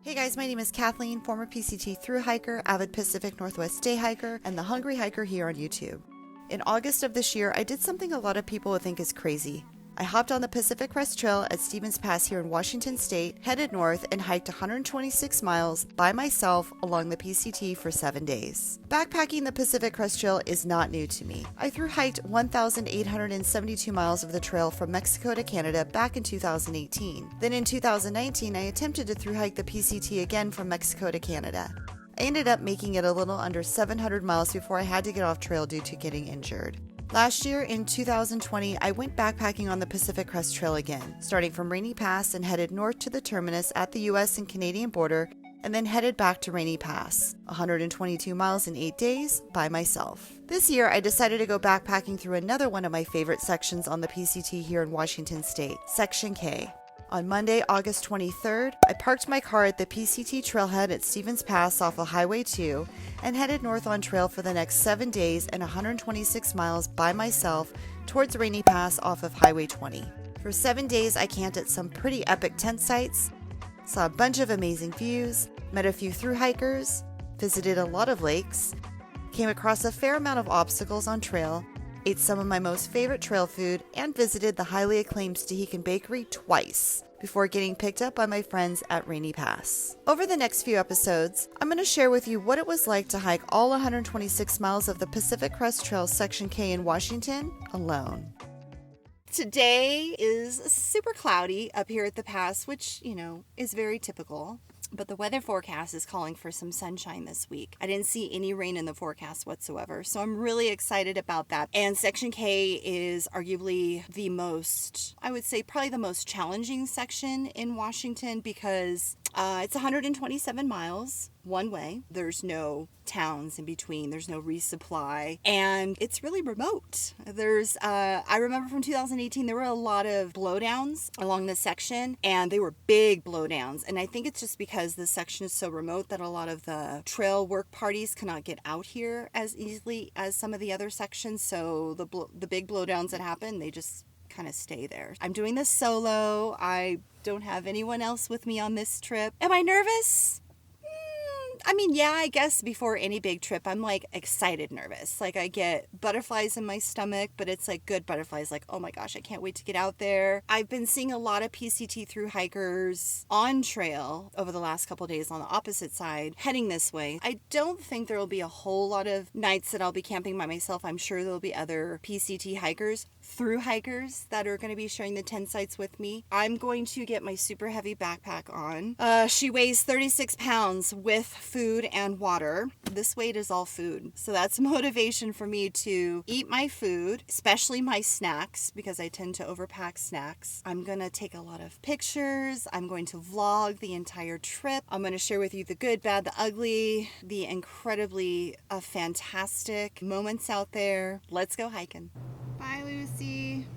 Hey guys, my name is Kathleen, former PCT thru hiker, avid Pacific Northwest day hiker, and the hungry hiker here on YouTube. In August of this year, I did something a lot of people would think is crazy. I hopped on the Pacific Crest Trail at Stevens Pass here in Washington State, headed north, and hiked 126 miles by myself along the PCT for 7 days. Backpacking the Pacific Crest Trail is not new to me. I thru-hiked 1,872 miles of the trail from Mexico to Canada back in 2018. Then in 2019, I attempted to thru-hike the PCT again from Mexico to Canada. I ended up making it a little under 700 miles before I had to get off trail due to getting injured. Last year, in 2020, I went backpacking on the Pacific Crest Trail again, starting from Rainy Pass and headed north to the terminus at the US and Canadian border, and then headed back to Rainy Pass, 122 miles in 8 days by myself. This year, I decided to go backpacking through another one of my favorite sections on the PCT here in Washington State, Section K. On Monday, August 23rd, I parked my car at the PCT trailhead at Stevens Pass off of Highway 2 and headed north on trail for the next 7 days and 126 miles by myself towards Rainy Pass off of Highway 20. For 7 days, I camped at some pretty epic tent sites, saw a bunch of amazing views, met a few thru-hikers, visited a lot of lakes, came across a fair amount of obstacles on trail, ate some of my most favorite trail food, and visited the highly acclaimed Stehekin Bakery twice before getting picked up by my friends at Rainy Pass. Over the next few episodes, I'm going to share with you what it was like to hike all 126 miles of the Pacific Crest Trail Section K in Washington alone. Today is super cloudy up here at the pass, which, is very typical. But the weather forecast is calling for some sunshine this week. I didn't see any rain in the forecast whatsoever, so I'm really excited about that. And Section K is arguably the most, I would say probably the most challenging section in Washington because it's 127 miles one way. There's no towns in between. There's no resupply. And it's really remote. I remember from 2018, there were a lot of blowdowns along this section, and they were big blowdowns. And I think it's just because this section is so remote that a lot of the trail work parties cannot get out here as easily as some of the other sections. So the big blowdowns that happen, they just kind of stay there. I'm doing this solo. I don't have anyone else with me on this trip. Am I nervous? I guess before any big trip, I'm excited nervous. I get butterflies in my stomach, but it's good butterflies. Oh my gosh, I can't wait to get out there. I've been seeing a lot of PCT thru hikers on trail over the last couple of days on the opposite side, heading this way. I don't think there will be a whole lot of nights that I'll be camping by myself. I'm sure there'll be other PCT hikers, thru hikers that are going to be sharing the tent sites with me. I'm going to get my super heavy backpack on. She weighs 36 pounds with food and water. This weight is all food. So that's motivation for me to eat my food, especially my snacks, because I tend to overpack snacks. I'm going to take a lot of pictures. I'm going to vlog the entire trip. I'm going to share with you the good, bad, the ugly, the incredibly fantastic moments out there. Let's go hiking. Bye, Lucy.